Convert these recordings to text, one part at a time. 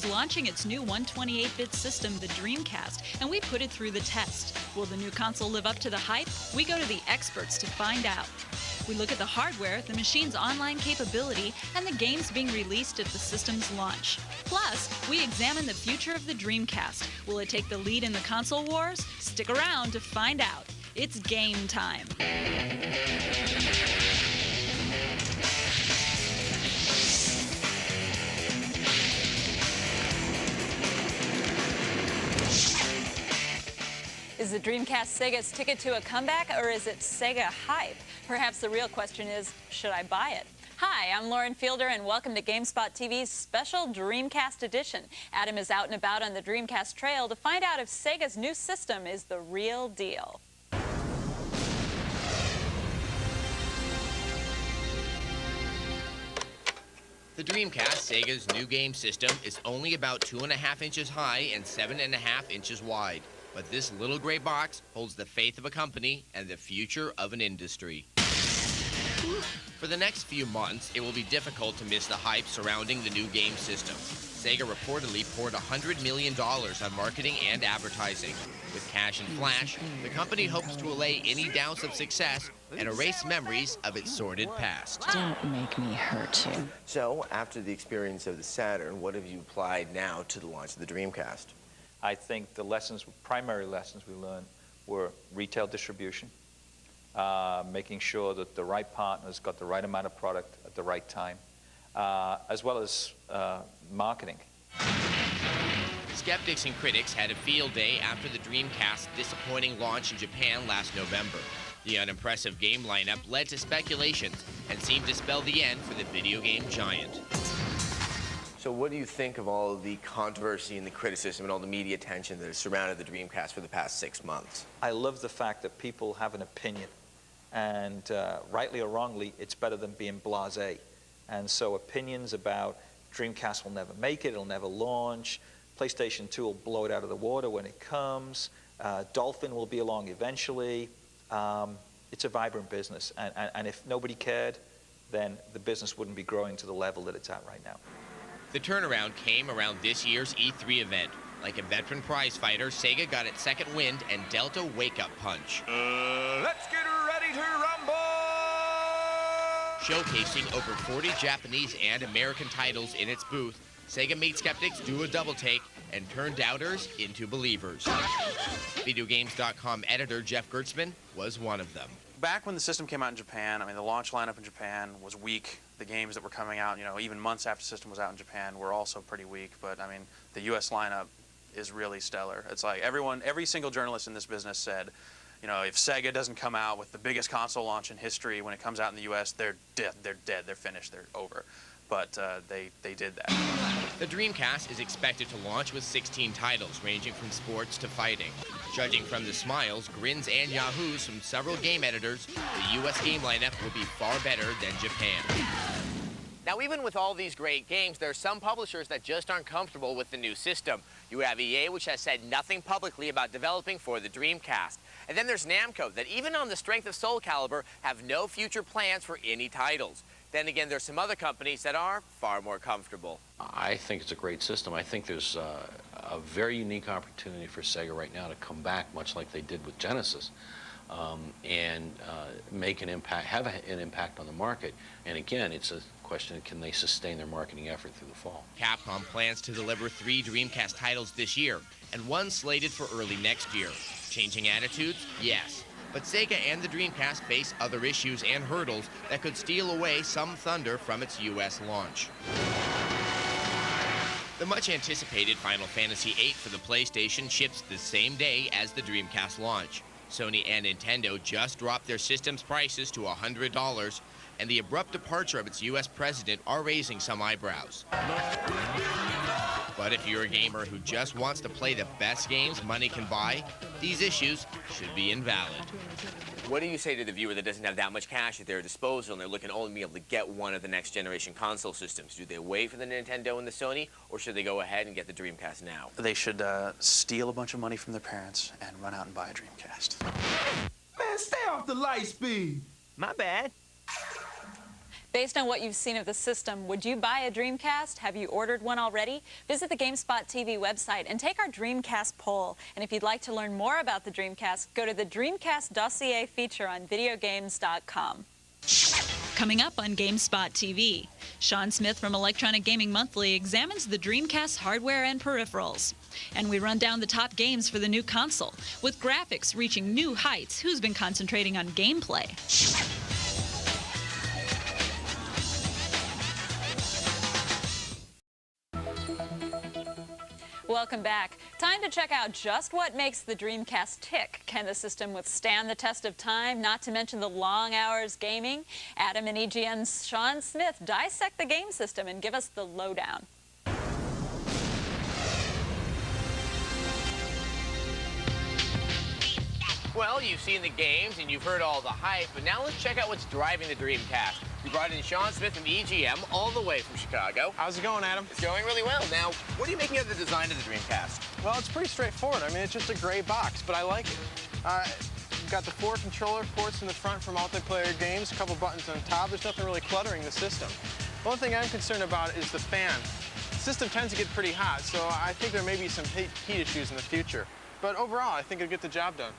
launching its new 128-bit system, the Dreamcast, and we put it through the test. Will the new console live up to the hype? We go to the experts to find out. We look at the hardware, the machine's online capability, and the games being released at the system's launch. Plus, we examine the future of the Dreamcast. Will it take the lead in the console wars? Stick around to find out. It's game time. Is the Dreamcast Sega's ticket to a comeback, or is it Sega hype? Perhaps the real question is, should I buy it? Hi, I'm Lauren Fielder, and welcome to GameSpot TV's special Dreamcast edition. Adam is out and about on the Dreamcast trail to find out if Sega's new system is the real deal. The Dreamcast, Sega's new game system, is only about 2.5 inches high and 7.5 inches wide. But this little gray box holds the faith of a company and the future of an industry. For the next few months, it will be difficult to miss the hype surrounding the new game system. Sega reportedly poured $100 million on marketing and advertising. With cash and flash, the company hopes to allay any doubts of success and erase memories of its sordid past. Don't make me hurt you. So, after the experience of the Saturn, what have you applied now to the launch of the Dreamcast? I think the primary lessons we learned were retail distribution, making sure that the right partners got the right amount of product at the right time, as well as marketing. Skeptics and critics had a field day after the Dreamcast's disappointing launch in Japan last November. The unimpressive game lineup led to speculations and seemed to spell the end for the video game giant. So what do you think of all of the controversy and the criticism and all the media attention that has surrounded the Dreamcast for the past 6 months? I love the fact that people have an opinion, and rightly or wrongly, it's better than being blasé. And so opinions about Dreamcast will never make it, it'll never launch, PlayStation 2 will blow it out of the water when it comes, Dolphin will be along eventually. It's a vibrant business, and if nobody cared, then the business wouldn't be growing to the level that it's at right now. The turnaround came around this year's E3 event. Like a veteran prize fighter, Sega got its second wind and dealt a wake-up punch. Let's get ready to rumble! Showcasing over 40 Japanese and American titles in its booth, Sega made skeptics do a double take and turned doubters into believers. Videogames.com editor Jeff Gertzman was one of them. Back when the system came out in Japan, I mean, the launch lineup in Japan was weak. The games that were coming out, you know, even months after the system was out in Japan were also pretty weak. But, I mean, the U.S. lineup is really stellar. It's like every single journalist in this business said, you know, if Sega doesn't come out with the biggest console launch in history when it comes out in the U.S., they're dead, they're finished, they're over. But they did that. The Dreamcast is expected to launch with 16 titles, ranging from sports to fighting. Judging from the smiles, grins, and yahoos from several game editors, the U.S. game lineup will be far better than Japan. Now, even with all these great games, there are some publishers that just aren't comfortable with the new system. You have EA, which has said nothing publicly about developing for the Dreamcast. And then there's Namco, that even on the strength of Soul Calibur, have no future plans for any titles. Then again, there's some other companies that are far more comfortable. I think it's a great system. I think there's a very unique opportunity for Sega right now to come back, much like they did with Genesis, and make an impact, have an impact on the market. And again, it's a question of can they sustain their marketing effort through the fall. Capcom plans to deliver 3 Dreamcast titles this year, and 1 slated for early next year. Changing attitudes? Yes. But Sega and the Dreamcast face other issues and hurdles that could steal away some thunder from its U.S. launch. The much-anticipated Final Fantasy VIII for the PlayStation ships the same day as the Dreamcast launch. Sony and Nintendo just dropped their system's prices to $100, and the abrupt departure of its U.S. president are raising some eyebrows. But if you're a gamer who just wants to play the best games money can buy, these issues should be invalid. What do you say to the viewer that doesn't have that much cash at their disposal and they're looking to only be able to get one of the next generation console systems? Do they wait for the Nintendo and the Sony, or should they go ahead and get the Dreamcast now? They should steal a bunch of money from their parents and run out and buy a Dreamcast. Man, stay off the light speed. My bad. Based on what you've seen of the system, would you buy a Dreamcast? Have you ordered one already? Visit the GameSpot TV website and take our Dreamcast poll. And if you'd like to learn more about the Dreamcast, go to the Dreamcast dossier feature on videogames.com. Coming up on GameSpot TV, Sean Smith from Electronic Gaming Monthly examines the Dreamcast hardware and peripherals. And we run down the top games for the new console. With graphics reaching new heights, who's been concentrating on gameplay? Welcome back. Time to check out just what makes the Dreamcast tick. Can the system withstand the test of time, not to mention the long hours gaming? Adam and EGN's Sean Smith dissect the game system and give us the lowdown. Well, you've seen the games and you've heard all the hype, but now let's check out what's driving the Dreamcast. We brought in Sean Smith from EGM all the way from Chicago. How's it going, Adam? It's going really well. Now, what are you making of the design of the Dreamcast? Well, it's pretty straightforward. I mean, it's just a gray box, but I like it. You've got the 4 controller ports in the front for multiplayer games, a couple buttons on top. There's nothing really cluttering the system. The only thing I'm concerned about is the fan. The system tends to get pretty hot, so I think there may be some heat issues in the future. But overall, I think it'll get the job done.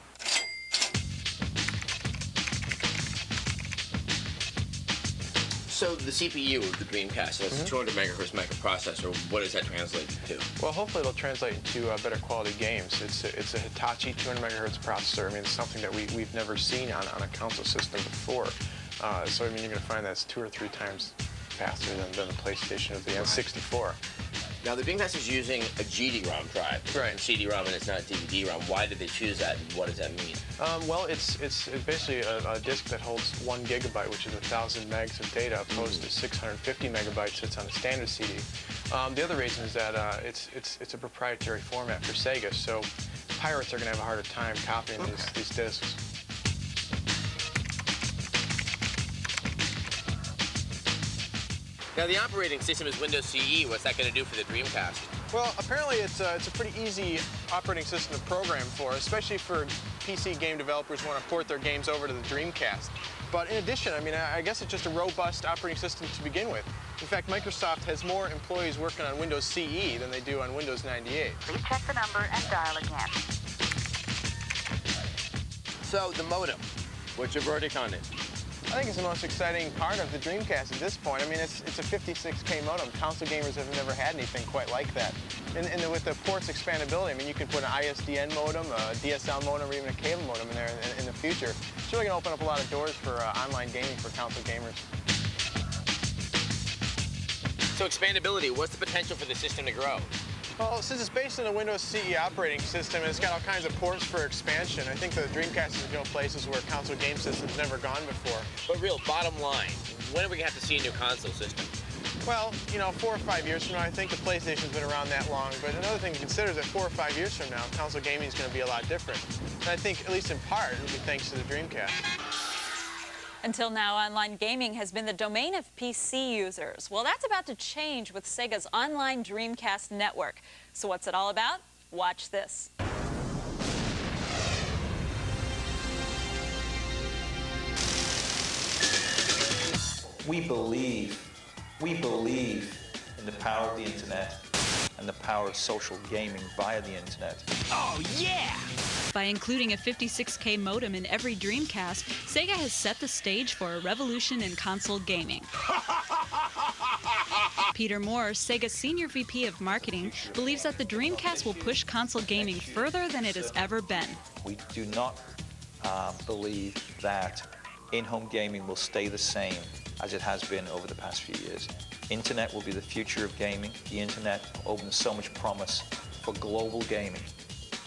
So the CPU of the Dreamcast, that's a 200 megahertz microprocessor. What does that translate to? Well, hopefully it'll translate into better quality games. It's a Hitachi 200 megahertz processor. I mean, it's something that we've never seen on a console system before. So I mean, you're going to find that's 2 or 3 times faster than the PlayStation of the N64. Now, the Dreamcast is using a GD-ROM drive. Right. And CD-ROM, and it's not DVD-ROM. Why did they choose that, and what does that mean? Well, it's basically a disk that holds 1 gigabyte, which is 1,000 megs of data, opposed to 650 megabytes that's on a standard CD. The other reason is that it's a proprietary format for Sega, so pirates are going to have a harder time copying these discs. Now, the operating system is Windows CE. What's that going to do for the Dreamcast? Well, apparently it's a pretty easy operating system to program for, especially for PC game developers who want to port their games over to the Dreamcast. But in addition, I mean, I guess it's just a robust operating system to begin with. In fact, Microsoft has more employees working on Windows CE than they do on Windows 98. Please check the number and dial again. So, the modem. What's your verdict on it? I think it's the most exciting part of the Dreamcast at this point. I mean, it's a 56K modem. Console gamers have never had anything quite like that. And with the port's expandability, I mean, you can put an ISDN modem, a DSL modem, or even a cable modem in there in the future. It's really going to open up a lot of doors for online gaming for console gamers. So expandability, what's the potential for the system to grow? Well, since it's based on a Windows CE operating system, and it's got all kinds of ports for expansion, I think the Dreamcast is going to go places where console game systems never gone before. But real, bottom line, when are we going to have to see a new console system? Well, you know, 4 or 5 years from now, I think the PlayStation's been around that long, but another thing to consider is that 4 or 5 years from now, console gaming is going to be a lot different. And I think, at least in part, it'll be thanks to the Dreamcast. Until now, online gaming has been the domain of PC users. Well, that's about to change with Sega's online Dreamcast network. So what's it all about? Watch this. We believe in the power of the internet and the power of social gaming via the internet. Oh, yeah! By including a 56K modem in every Dreamcast, Sega has set the stage for a revolution in console gaming. Peter Moore, Sega's Senior VP of Marketing, believes that the Dreamcast will push console gaming further than it has ever been. We do not believe that in-home gaming will stay the same as it has been over the past few years. Internet will be the future of gaming. The internet opens so much promise for global gaming,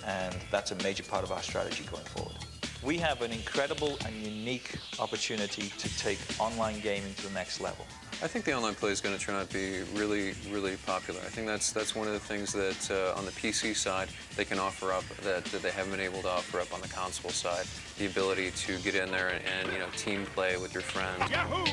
and that's a major part of our strategy going forward. We have an incredible and unique opportunity to take online gaming to the next level. I think the online play is going to turn out to be really, really popular. I think that's one of the things that on the PC side they can offer up that they haven't been able to offer up on the console side. The ability to get in there and you know, team play with your friends. Yahoo!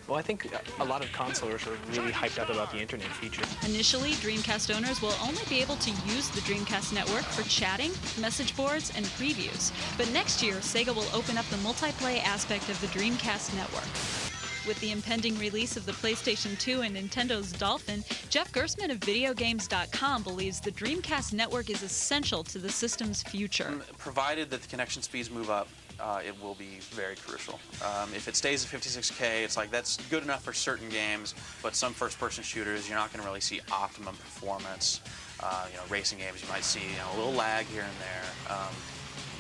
Well, I think a lot of consolers are really hyped up about the internet feature. Initially, Dreamcast owners will only be able to use the Dreamcast network for chatting, message boards, and previews. But next year, Sega will open up the multiplayer aspect of the Dreamcast network. With the impending release of the PlayStation 2 and Nintendo's Dolphin, Jeff Gersman of VideoGames.com believes the Dreamcast network is essential to the system's future. Provided that the connection speeds move up, it will be very crucial. If it stays at 56K, it's like that's good enough for certain games, but some first-person shooters, you're not going to really see optimum performance. Racing games, you might see a little lag here and there.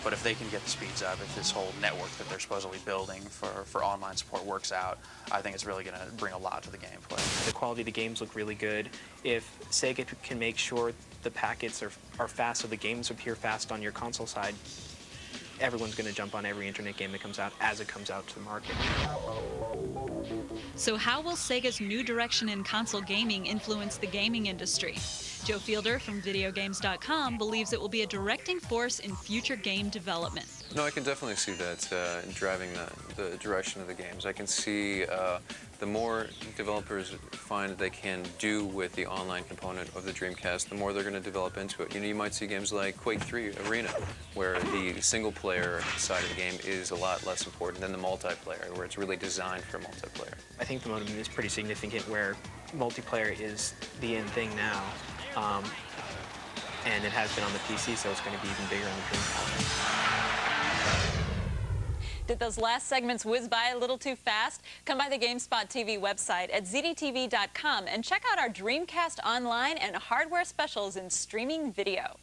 But if they can get the speeds up, if this whole network that they're supposedly building for online support works out, I think it's really going to bring a lot to the gameplay. The quality of the games look really good. If Sega can make sure the packets are fast so the games appear fast on your console side, everyone's going to jump on every internet game that comes out as it comes out to the market. So how will Sega's new direction in console gaming influence the gaming industry? Joe Fielder from VideoGames.com believes it will be a directing force in future game development. No, I can definitely see that driving the direction of the games. I can see the more developers find that they can do with the online component of the Dreamcast, the more they're going to develop into it. You might see games like Quake 3 Arena, where the single-player side of the game is a lot less important than the multiplayer, where it's really designed for multiplayer. I think the modem is pretty significant, where multiplayer is the in thing now, and it has been on the PC, so it's going to be even bigger on the Dreamcast. Did those last segments whiz by a little too fast? Come by the GameSpot TV website at zdtv.com and check out our Dreamcast online and hardware specials in streaming video.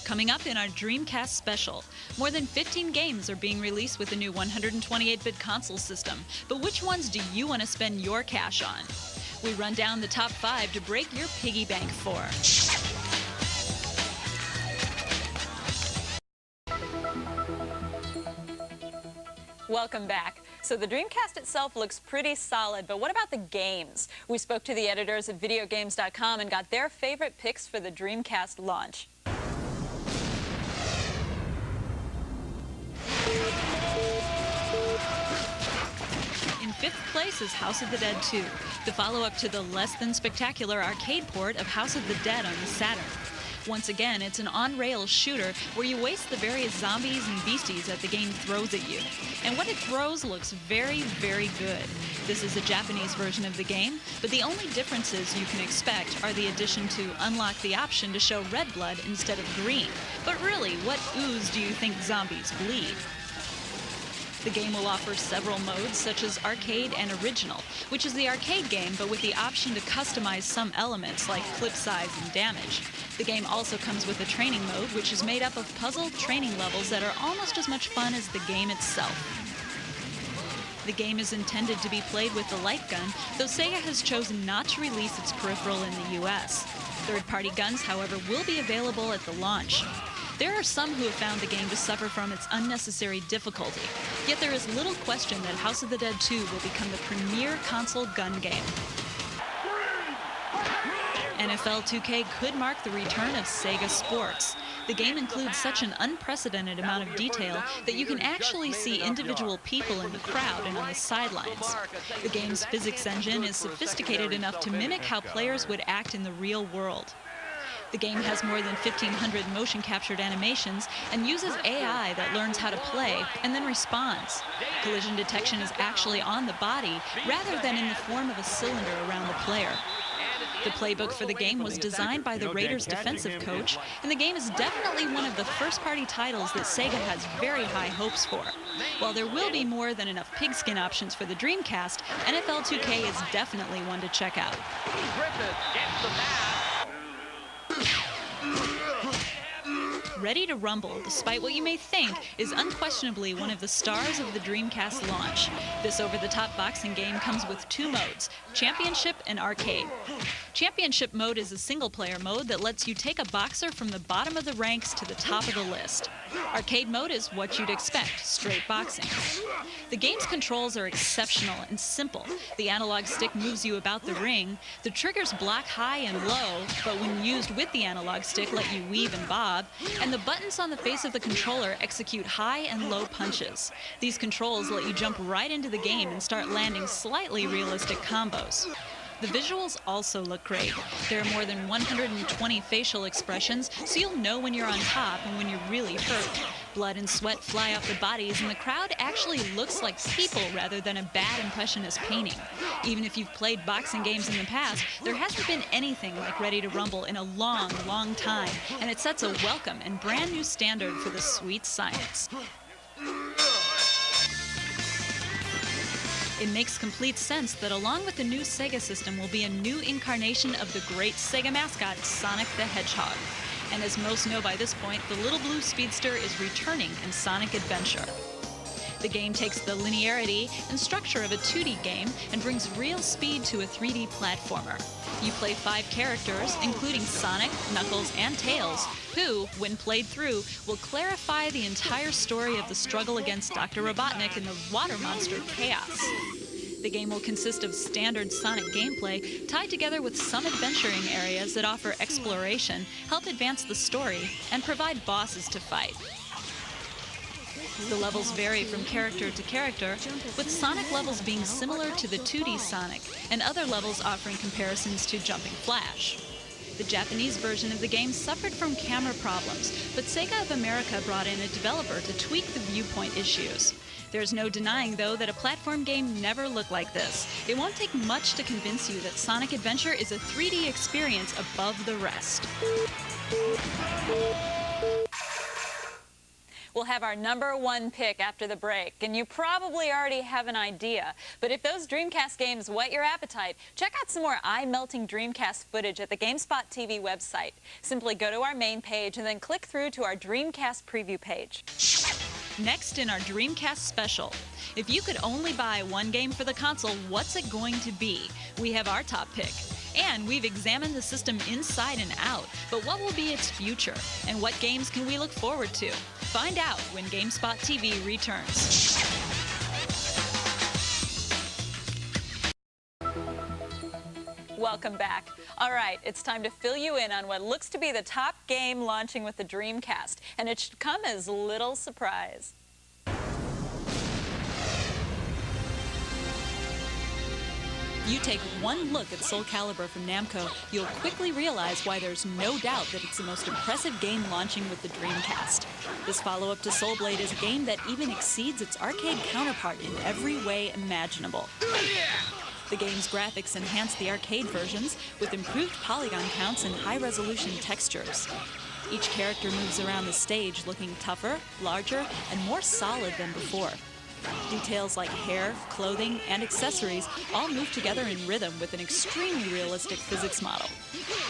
Coming up in our Dreamcast special, more than 15 games are being released with the new 128-bit console system. But which ones do you want to spend your cash on? We run down the top 5 to break your piggy bank for. Welcome back. So the Dreamcast itself looks pretty solid, but what about the games? We spoke to the editors at VideoGames.com and got their favorite picks for the Dreamcast launch. In 5th place is House of the Dead 2, the follow-up to the less than spectacular arcade port of House of the Dead on the Saturn. Once again, it's an on-rails shooter where you waste the various zombies and beasties that the game throws at you. And what it throws looks very, very good. This is a Japanese version of the game, but the only differences you can expect are the addition to unlock the option to show red blood instead of green. But really, what ooze do you think zombies bleed? The game will offer several modes, such as Arcade and Original, which is the arcade game, but with the option to customize some elements like clip size and damage. The game also comes with a training mode, which is made up of puzzle training levels that are almost as much fun as the game itself. The game is intended to be played with the light gun, though Sega has chosen not to release its peripheral in the US. Third-party guns, however, will be available at the launch. There are some who have found the game to suffer from its unnecessary difficulty, yet there is little question that House of the Dead 2 will become the premier console gun game. NFL 2K could mark the return of Sega Sports. The game includes such an unprecedented amount of detail that you can actually see individual people in the crowd and on the sidelines. The game's physics engine is sophisticated enough to mimic how players would act in the real world. The game has more than 1,500 motion-captured animations and uses AI that learns how to play and then responds. Collision detection is actually on the body rather than in the form of a cylinder around the player. The playbook for the game was designed by the Raiders' defensive coach, and the game is definitely one of the first-party titles that Sega has very high hopes for. While there will be more than enough pigskin options for the Dreamcast, NFL 2K is definitely one to check out. Ready to Rumble, despite what you may think, is unquestionably one of the stars of the Dreamcast launch. This over-the-top boxing game comes with 2 modes, Championship and Arcade. Championship mode is a single-player mode that lets you take a boxer from the bottom of the ranks to the top of the list. Arcade mode is what you'd expect, straight boxing. The game's controls are exceptional and simple. The analog stick moves you about the ring, the triggers block high and low, but when used with the analog stick let you weave and bob, and the buttons on the face of the controller execute high and low punches. These controls let you jump right into the game and start landing slightly realistic combos. The visuals also look great. There are more than 120 facial expressions, so you'll know when you're on top and when you're really hurt. Blood and sweat fly off the bodies, and the crowd actually looks like people rather than a bad impressionist painting. Even if you've played boxing games in the past, there hasn't been anything like Ready to Rumble in a long, long time, and it sets a welcome and brand new standard for the sweet science. It makes complete sense that along with the new Sega system will be a new incarnation of the great Sega mascot, Sonic the Hedgehog. And as most know by this point, the little blue speedster is returning in Sonic Adventure. The game takes the linearity and structure of a 2D game and brings real speed to a 3D platformer. You play 5 characters, including Sonic, Knuckles, and Tails, who, when played through, will clarify the entire story of the struggle against Dr. Robotnik and the water monster Chaos. The game will consist of standard Sonic gameplay tied together with some adventuring areas that offer exploration, help advance the story, and provide bosses to fight. The levels vary from character to character, with Sonic levels being similar to the 2D Sonic, and other levels offering comparisons to Jumping Flash. The Japanese version of the game suffered from camera problems, but Sega of America brought in a developer to tweak the viewpoint issues. There's no denying, though, that a platform game never looked like this. It won't take much to convince you that Sonic Adventure is a 3D experience above the rest. We'll have our #1 pick after the break, and you probably already have an idea. But if those Dreamcast games whet your appetite, check out some more eye-melting Dreamcast footage at the GameSpot TV website. Simply go to our main page and then click through to our Dreamcast preview page. Next in our Dreamcast special, if you could only buy one game for the console, what's it going to be? We have our top pick. And we've examined the system inside and out, but what will be its future? And what games can we look forward to? Find out when GameSpot TV returns. Welcome back. All right, it's time to fill you in on what looks to be the top game launching with the Dreamcast, and it should come as little surprise. You take one look at Soul Calibur from Namco, you'll quickly realize why there's no doubt that it's the most impressive game launching with the Dreamcast. This follow-up to Soul Blade is a game that even exceeds its arcade counterpart in every way imaginable. The game's graphics enhance the arcade versions with improved polygon counts and high-resolution textures. Each character moves around the stage looking tougher, larger, and more solid than before. Details like hair, clothing, and accessories all move together in rhythm with an extremely realistic physics model.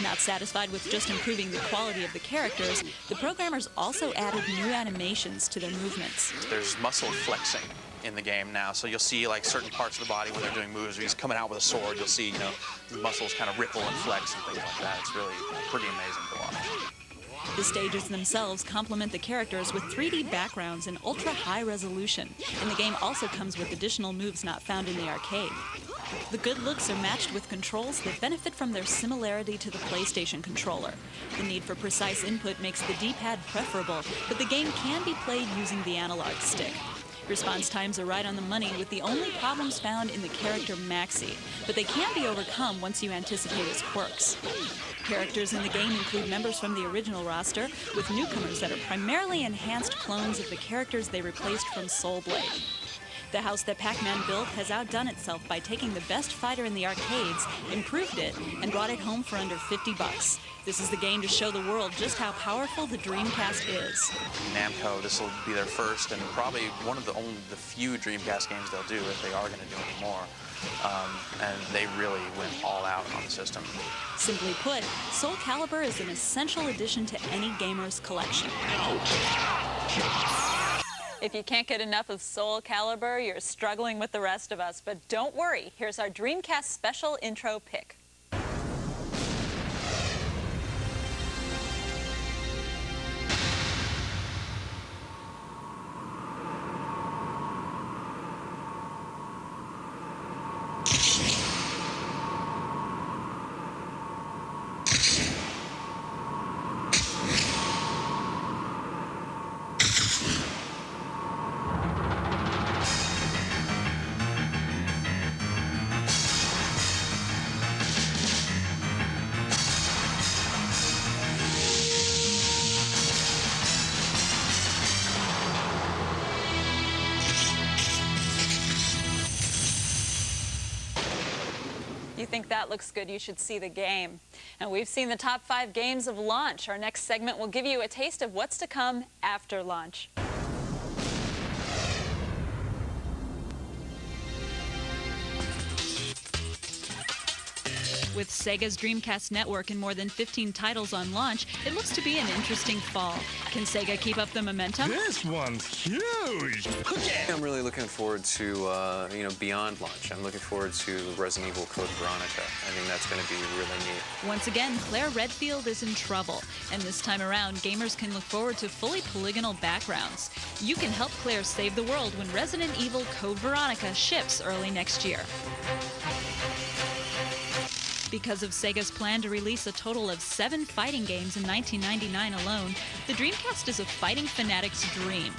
Not satisfied with just improving the quality of the characters, the programmers also added new animations to their movements. There's muscle flexing in the game now, so you'll see like certain parts of the body when they're doing moves, or he's coming out with a sword, you'll see, the muscles kind of ripple and flex and things like that. It's really pretty amazing to watch. The stages themselves complement the characters with 3D backgrounds and ultra-high resolution, and the game also comes with additional moves not found in the arcade. The good looks are matched with controls that benefit from their similarity to the PlayStation controller. The need for precise input makes the D-pad preferable, but the game can be played using the analog stick. Response times are right on the money, with the only problems found in the character Maxi, but they can be overcome once you anticipate his quirks. Characters in the game include members from the original roster, with newcomers that are primarily enhanced clones of the characters they replaced from Soul Blade. The house that Pac-Man built has outdone itself by taking the best fighter in the arcades, improved it, and brought it home for under $50. This is the game to show the world just how powerful the Dreamcast is. Namco, this will be their first and probably one of the few Dreamcast games they'll do if they are going to do any more. And they really went all out on the system. Simply put, Soul Calibur is an essential addition to any gamer's collection. If you can't get enough of Soul Calibur, you're struggling with the rest of us. But don't worry, here's our Dreamcast special intro pick. think that looks good, you should see the game. And we've seen the top 5 games of launch. Our next segment will give you a taste of what's to come after launch. With Sega's Dreamcast network and more than 15 titles on launch, it looks to be an interesting fall. Can Sega keep up the momentum? This one's huge. I'm really looking forward to, beyond launch. I'm looking forward to Resident Evil Code Veronica. I think that's going to be really neat. Once again, Claire Redfield is in trouble. And this time around, gamers can look forward to fully polygonal backgrounds. You can help Claire save the world when Resident Evil Code Veronica ships early next year. Because of Sega's plan to release a total of 7 fighting games in 1999 alone, the Dreamcast is a fighting fanatic's dream.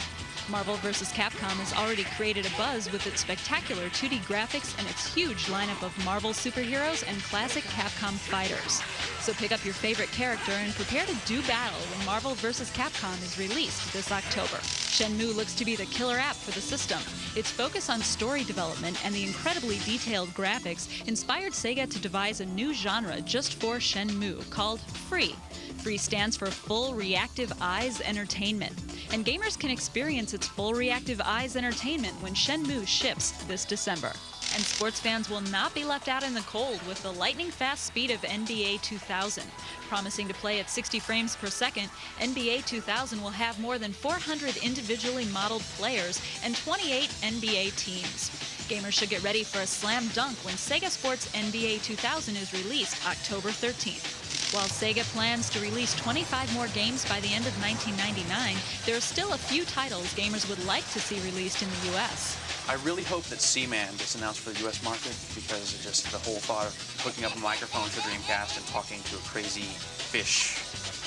Marvel vs. Capcom has already created a buzz with its spectacular 2D graphics and its huge lineup of Marvel superheroes and classic Capcom fighters. So pick up your favorite character and prepare to do battle when Marvel vs. Capcom is released this October. Shenmue looks to be the killer app for the system. Its focus on story development and the incredibly detailed graphics inspired Sega to devise a new genre just for Shenmue called Free. Free stands for Full Reactive Eyes Entertainment, and gamers can experience its Full Reactive Eyes Entertainment when Shenmue ships this December. And sports fans will not be left out in the cold with the lightning-fast speed of NBA 2000. Promising to play at 60 frames per second, NBA 2000 will have more than 400 individually modeled players and 28 NBA teams. Gamers should get ready for a slam dunk when Sega Sports NBA 2000 is released October 13th. While Sega plans to release 25 more games by the end of 1999, there are still a few titles gamers would like to see released in the U.S. I really hope that Seaman gets announced for the U.S. market, because just the whole thought of hooking up a microphone to the Dreamcast and talking to a crazy fish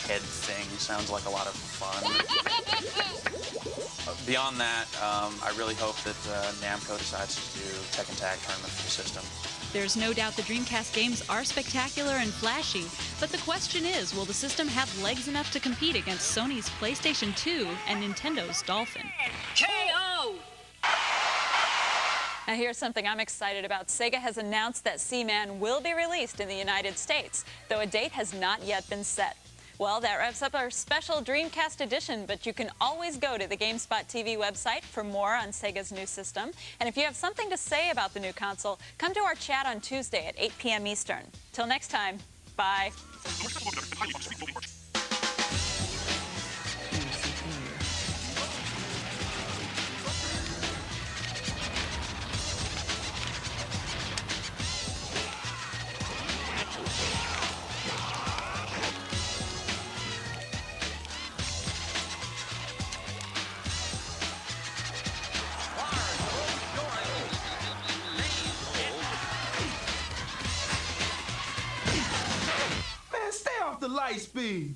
head thing sounds like a lot of fun. Beyond that, I really hope that Namco decides to do Tekken Tag Tournament for the system. There's no doubt the Dreamcast games are spectacular and flashy, but the question is, will the system have legs enough to compete against Sony's PlayStation 2 and Nintendo's Dolphin? KO! Now here's something I'm excited about. Sega has announced that Seaman will be released in the United States, though a date has not yet been set. Well, that wraps up our special Dreamcast edition, but you can always go to the GameSpot TV website for more on Sega's new system. And if you have something to say about the new console, come to our chat on Tuesday at 8 p.m. Eastern. Till next time, bye. Man, stay off the light speed.